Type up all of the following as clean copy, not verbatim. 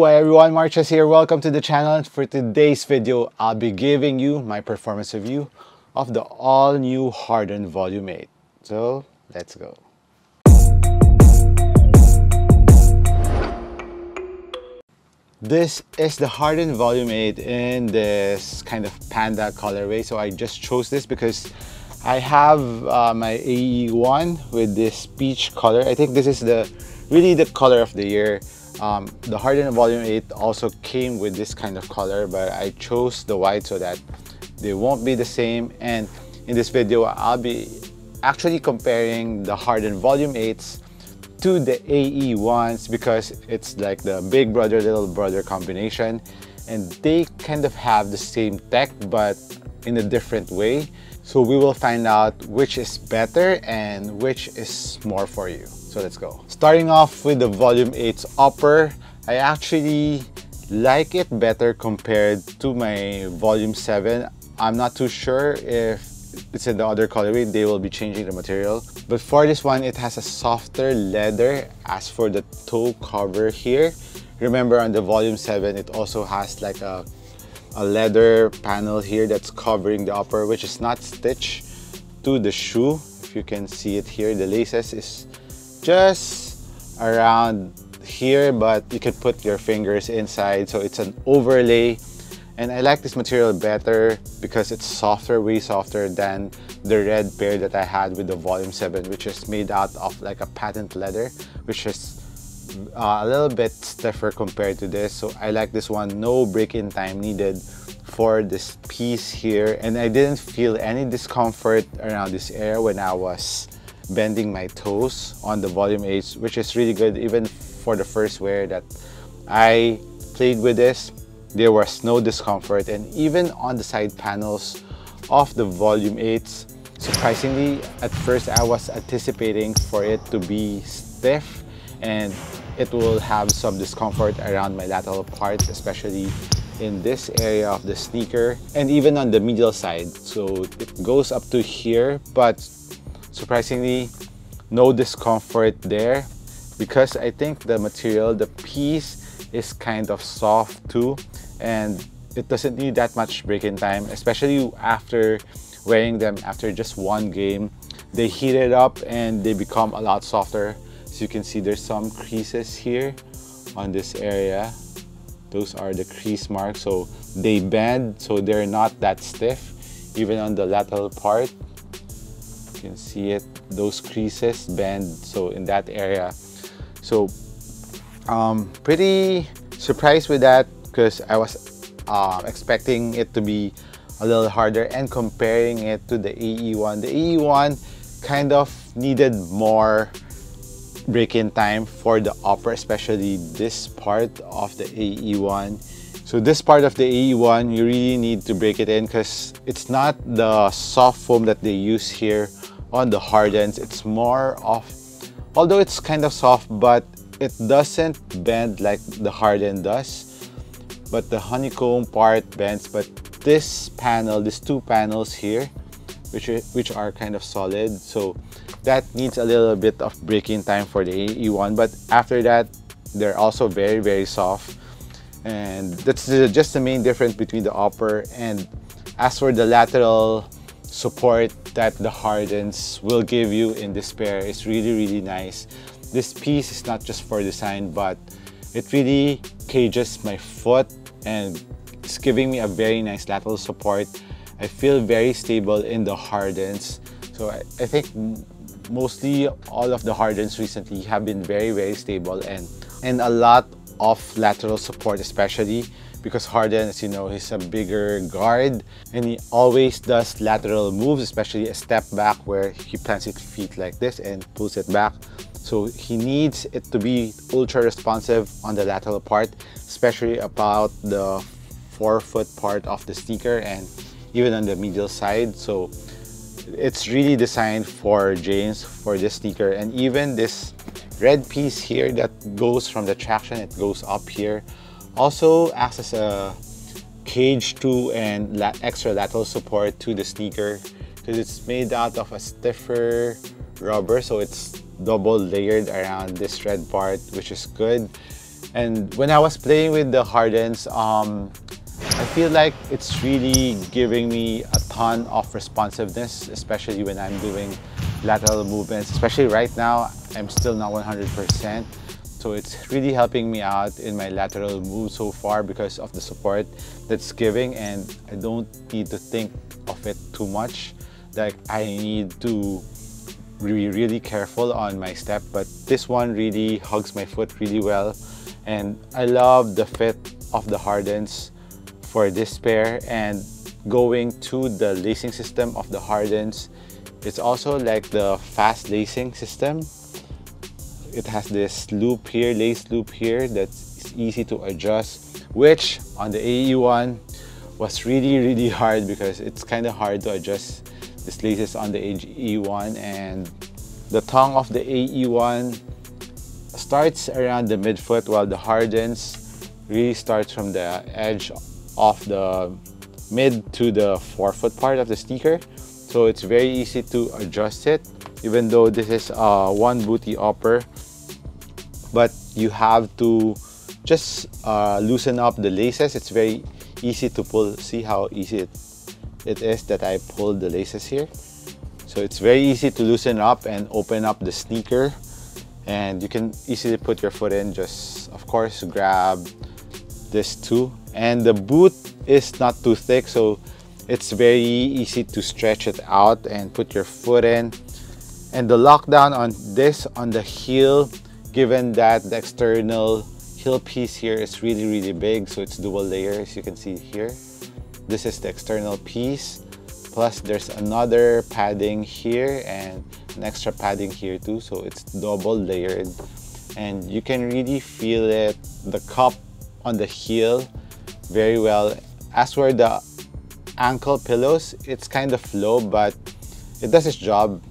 Hi everyone, MARKCHES here. Welcome to the channel. For today's video, I'll be giving you my performance review of the all-new Harden Volume 8. So, let's go. This is the Harden Volume 8 in this kind of panda colorway. So I just chose this because I have my AE1 with this peach color. I think this is really the color of the year. The Harden Volume 8 also came with this kind of color, but I chose the white so that they won't be the same. And in this video, I'll be actually comparing the Harden Volume 8s to the AE1s because it's like the big brother, little brother combination. And they kind of have the same tech, but in a different way. So we will find out which is better and which is more for you. So let's go. Starting off with the Volume 8's upper, I actually like it better compared to my Volume 7. I'm not too sure if it's in the other colorway, they will be changing the material. But for this one, it has a softer leather. As for the toe cover here, remember on the Volume 7, it also has like a leather panel here that's covering the upper, which is not stitched to the shoe. If you can see it here, the laces is just around here, but you can put your fingers inside, so it's an overlay. And I like this material better because it's softer, way softer than the red pair that I had with the Volume 7, which is made out of like a patent leather, which is a little bit stiffer compared to this. So I like this one. No break-in time needed for this piece here, and I didn't feel any discomfort around this area when I was bending my toes on the Volume 8, which is really good. Even for the first wear that I played with this, there was no discomfort. And even on the side panels of the Volume 8s, surprisingly, at first I was anticipating for it to be stiff and it will have some discomfort around my lateral part, especially in this area of the sneaker and even on the medial side. So it goes up to here, but surprisingly no discomfort there because I think the material, the piece is kind of soft too, and it doesn't need that much break-in time, especially after wearing them after just one game. They heat it up and they become a lot softer. So you can see there's some creases here on this area. Those are the crease marks, so they bend, so they're not that stiff. Even on the lateral part, you can see it, those creases bend, so in that area. So pretty surprised with that because I was expecting it to be a little harder, and comparing it to the AE1. The AE1 kind of needed more break-in time for the upper, especially this part of the AE1. So this part of the AE1, you really need to break it in because it's not the soft foam that they use here on the Hardens. It's more of, although it's kind of soft, but it doesn't bend like the Harden does. But the honeycomb part bends, but this panel, these two panels here, which are kind of solid, so that needs a little bit of break-in time for the AE1. But after that, they're also very, very soft, and that's just the main difference between the upper. And as for the lateral support that the Hardens will give you in this pair, is really, really nice. This piece is not just for design, but it really cages my foot and it's giving me a very nice lateral support. I feel very stable in the Hardens. So I think mostly all of the Hardens recently have been very, very stable and a lot of lateral support, especially because Harden, as you know, he's a bigger guard and he always does lateral moves, especially a step back where he plants his feet like this and pulls it back. So he needs it to be ultra responsive on the lateral part, especially about the forefoot part of the sneaker and even on the medial side. So it's really designed for James for this sneaker. And even this red piece here that goes from the traction, it goes up here, also acts as a cage too and extra lateral support to the sneaker because it's made out of a stiffer rubber, so it's double layered around this red part, which is good. And when I was playing with the Hardens, I feel like it's really giving me a ton of responsiveness, especially when I'm doing lateral movements. Especially right now, I'm still not 100%. So it's really helping me out in my lateral move so far because of the support that's giving, and I don't need to think of it too much. Like I need to be really careful on my step, but this one really hugs my foot really well. And I love the fit of the Hardens for this pair, and going to the lacing system of the Hardens, it's also like the fast lacing system. It has this loop here, lace loop here, that's easy to adjust, which on the AE1 was really hard because it's kind of hard to adjust these laces on the AE1. And the tongue of the AE1 starts around the midfoot, while the Hardens really starts from the edge of the mid to the forefoot part of the sneaker. So it's very easy to adjust it, even though this is a one booty upper. But you have to just loosen up the laces. It's very easy to pull. See how easy it is that I pulled the laces here. So it's very easy to loosen up and open up the sneaker, and you can easily put your foot in. Just of course grab this too, and the boot is not too thick, so it's very easy to stretch it out and put your foot in. And the lockdown on this, on the heel, given that the external heel piece here is really big, so it's dual layer, as you can see here. This is the external piece, plus there's another padding here and an extra padding here too, so it's double layered. And you can really feel it, the cup on the heel very well. As for the ankle pillows, it's kind of low, but it does its job.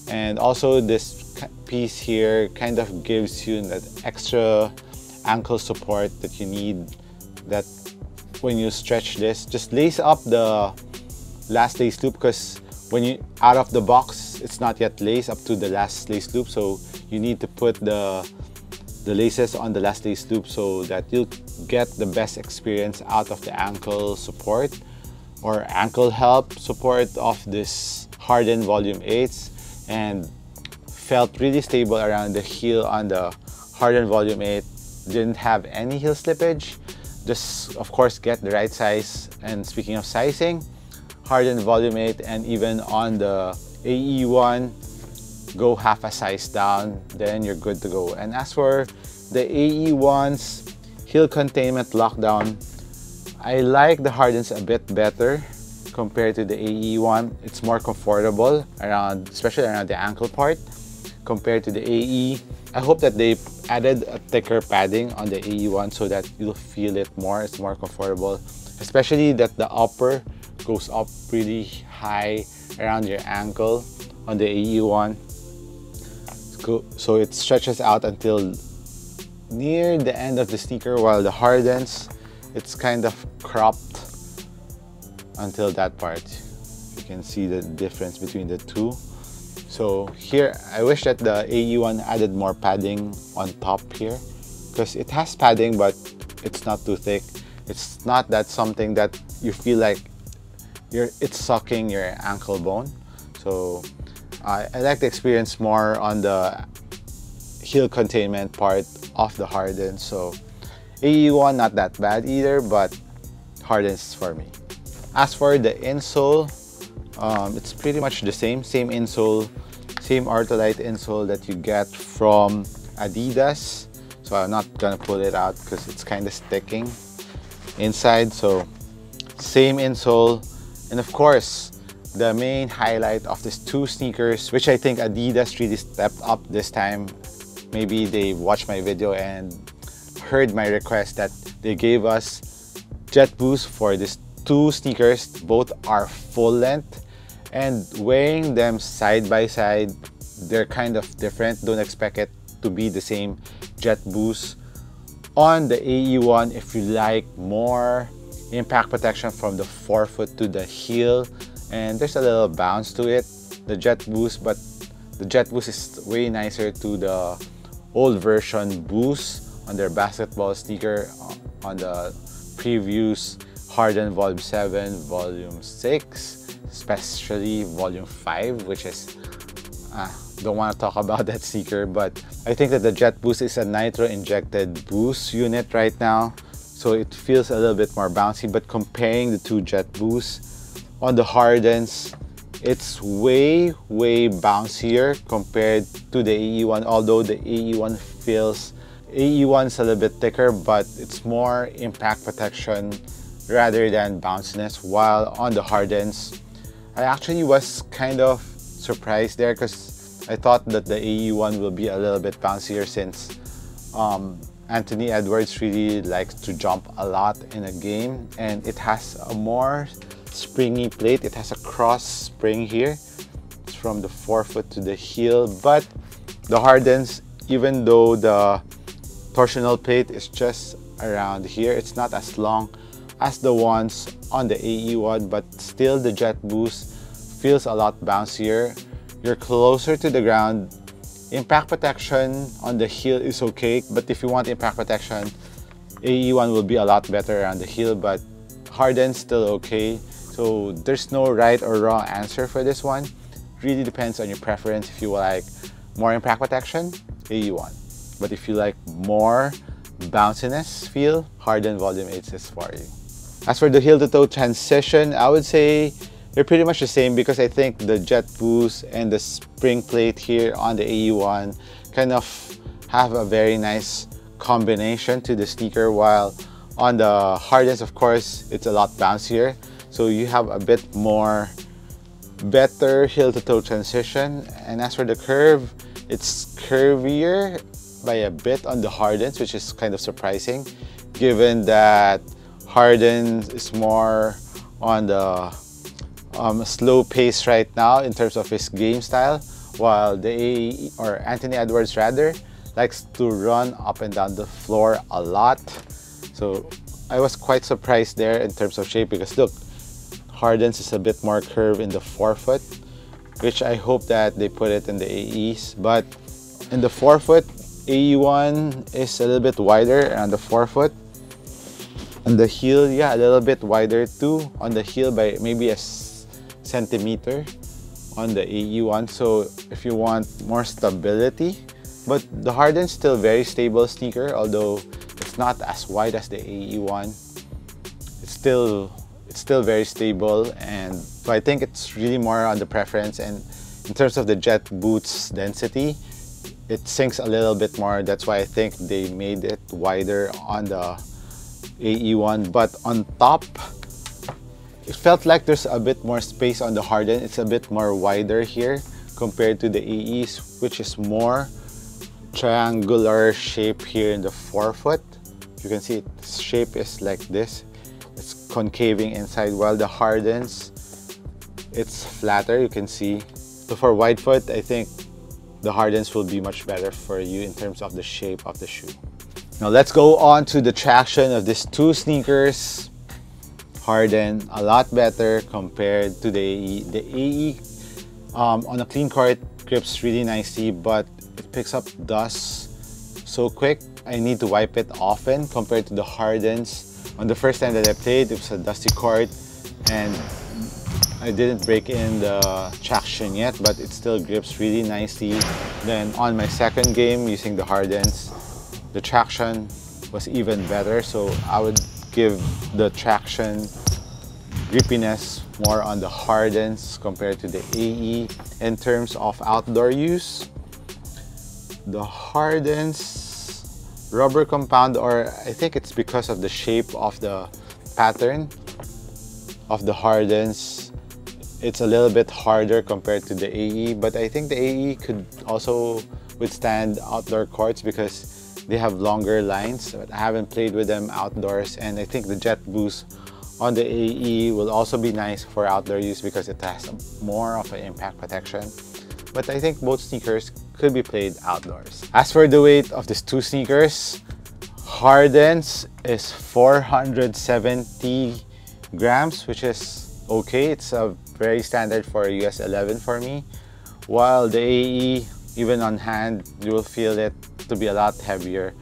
And also this piece here kind of gives you that extra ankle support that you need, that when you stretch this, just lace up the last lace loop, because when you out of the box, it's not yet laced up to the last lace loop, so you need to put the laces on the last lace loop so that you'll get the best experience out of the ankle support or ankle help support of this Harden Volume 8s. And felt really stable around the heel on the Harden Volume 8. Didn't have any heel slippage. Just of course get the right size. And speaking of sizing, Harden Volume 8 and even on the AE1, go half a size down, then you're good to go. And as for the AE1's heel containment lockdown, I like the Hardens a bit better compared to the AE1. It's more comfortable around, especially around the ankle part, compared to the AE. I hope that they added a thicker padding on the AE1 so that you'll feel it more. It's more comfortable, especially that the upper goes up really high around your ankle on the AE1. So it stretches out until near the end of the sneaker, while the Hardens, it's kind of cropped until that part. You can see the difference between the two. So here, I wish that the AE1 added more padding on top here, because it has padding, but it's not too thick. It's not that something that you feel like it's sucking your ankle bone. So I like the experience more on the heel containment part of the Harden. So AE1 not that bad either, but Harden's for me. As for the insole, it's pretty much the same insole, same Ortholite insole that you get from Adidas. So I'm not gonna pull it out because it's kind of sticking inside. So same insole, and of course the main highlight of these two sneakers, which I think Adidas really stepped up this time. Maybe they watched my video and heard my request that they gave us Jet Boost for these two sneakers. Both are full length, and wearing them side by side, they're kind of different. Don't expect it to be the same Jet Boost on the AE1. If you like more impact protection from the forefoot to the heel, and there's a little bounce to it, the Jet Boost, but the Jet Boost is way nicer to the old version Boost on their basketball sneaker on the previews, Harden Volume 7, Volume 6, especially Volume 5, which is don't want to talk about that sneaker, but I think that the Jet Boost is a nitro injected boost unit right now, so it feels a little bit more bouncy. But comparing the two Jet Boosts, on the Hardens, it's way bouncier compared to the AE1, although the AE1 feels, AE1's a little bit thicker, but it's more impact protection rather than bounciness. While on the Hardens, I actually was kind of surprised there because I thought that the AE1 will be a little bit bouncier, since Anthony Edwards really likes to jump a lot in a game, and it has a more springy plate. It has a cross spring here. It's from the forefoot to the heel. But the Hardens, even though the torsional plate is just around here, it's not as long as the ones on the AE1, but still the Jet Boost feels a lot bouncier. You're closer to the ground. Impact protection on the heel is okay, but if you want impact protection, AE1 will be a lot better around the heel, but Harden's still okay. So there's no right or wrong answer for this one. Really depends on your preference. If you like more impact protection, AE1. But if you like more bounciness feel, Harden Volume 8 is for you. As for the heel-to-toe transition, I would say they're pretty much the same, because I think the Jet Boost and the spring plate here on the AE1 kind of have a very nice combination to the sneaker, while on the Hardens, of course, it's a lot bouncier. So you have a bit more better heel-to-toe transition. And as for the curve, it's curvier by a bit on the Hardens, which is kind of surprising, given that Harden is more on the slow pace right now in terms of his game style, while the AE, or Anthony Edwards rather, likes to run up and down the floor a lot. So I was quite surprised there in terms of shape, because look, Harden's is a bit more curved in the forefoot, which I hope that they put it in the AEs. But in the forefoot, AE1 is a little bit wider on the forefoot. On the heel, yeah, a little bit wider too. On the heel by maybe a centimeter on the AE1. So if you want more stability, but the Harden's still very stable sneaker, although it's not as wide as the AE1. It's still very stable, and so I think it's really more on the preference. And in terms of the Jet Boost's density, it sinks a little bit more. That's why I think they made it wider on the AE1. But on top, it felt like there's a bit more space on the Harden. It's a bit more wider here compared to the AEs, which is more triangular shape here in the forefoot. You can see its shape is like this. It's concaving inside, while the Hardens, it's flatter, you can see. So for wide foot, I think the Hardens will be much better for you in terms of the shape of the shoe. Now let's go on to the traction of these two sneakers. Harden, a lot better compared to the AE. The AE on a clean court grips really nicely, but it picks up dust so quick. I need to wipe it often compared to the Hardens. On the first time that I played, it was a dusty court and I didn't break in the traction yet, but it still grips really nicely. Then on my second game using the Hardens, the traction was even better, so I would give the traction grippiness more on the Hardens compared to the AE. In terms of outdoor use, the Hardens rubber compound, or I think it's because of the shape of the pattern of the Hardens, it's a little bit harder compared to the AE, but I think the AE could also withstand outdoor courts because they have longer lines. But I haven't played with them outdoors, and I think the Jet Boost on the AE will also be nice for outdoor use because it has more of an impact protection. But I think both sneakers could be played outdoors. As for the weight of these two sneakers, Harden's is 470 grams, which is okay. It's a very standard for US 11 for me. While the AE, even on hand, you will feel it to be a lot heavier.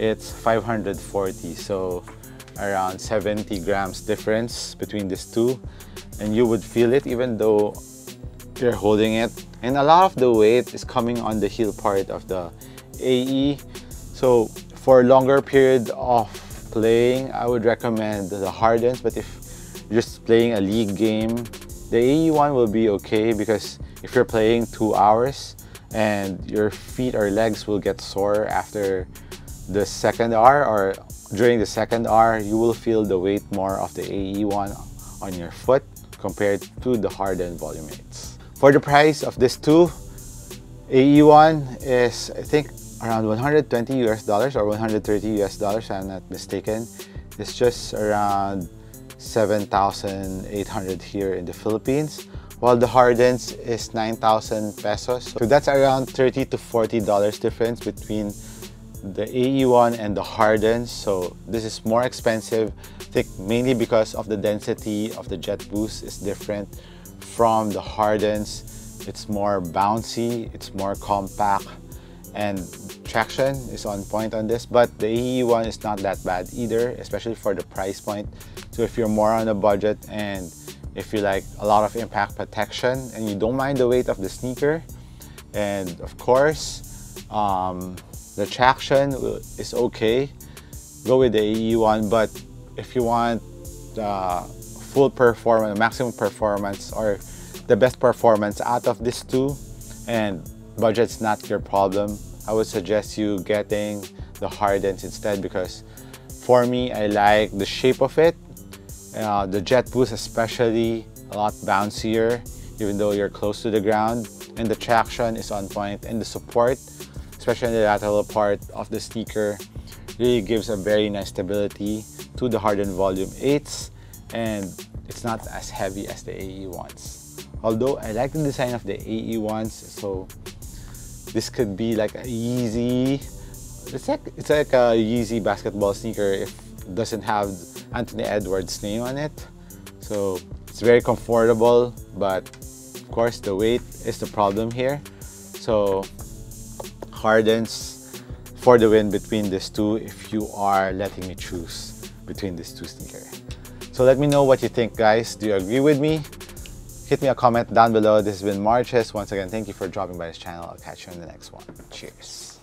it's 540. So around 70 grams difference between these two, and you would feel it even though you're holding it. And a lot of the weight is coming on the heel part of the AE. So for a longer period of playing, I would recommend the Hardens. But if you're just playing a league game, the AE1 will be okay, because if you're playing 2 hours and your feet or legs will get sore after the second hour or during the second hour, you will feel the weight more of the AE1 on your foot compared to the Harden Volume 8s. For the price of this two, AE1 is, I think, around $120 US or $130 US, if I'm not mistaken. It's just around 7,800 here in the Philippines, while the Hardens is 9,000 pesos. So that's around $30 to $40 difference between the AE1 and the Hardens. So this is more expensive, I think mainly because of the density of the jet boost is different from the Hardens. It's more bouncy, it's more compact, and traction is on point on this. But the AE1 is not that bad either, especially for the price point. So if you're more on a budget and if you like a lot of impact protection and you don't mind the weight of the sneaker, and of course the traction is okay, go with the AE1. But if you want full performance, maximum performance, or the best performance out of these two, and budget's not your problem, I would suggest you getting the Hardens instead, because for me, I like the shape of it. The jet boost especially, a lot bouncier even though you're close to the ground, and the traction is on point, and the support, especially in the lateral part of the sneaker, really gives a very nice stability to the Harden Volume 8s, and it's not as heavy as the AE1s. Although I like the design of the AE1s, so this could be like a Yeezy. It's like a Yeezy basketball sneaker if it doesn't have Anthony Edwards' name on it. So it's very comfortable, but of course the weight is the problem here. So Hardens for the win between these two, if you are letting me choose between these two sneakers. So let me know what you think, guys. Do you agree with me? Hit me a comment down below. This has been MARKCHES. Once again, thank you for dropping by this channel. I'll catch you in the next one. Cheers.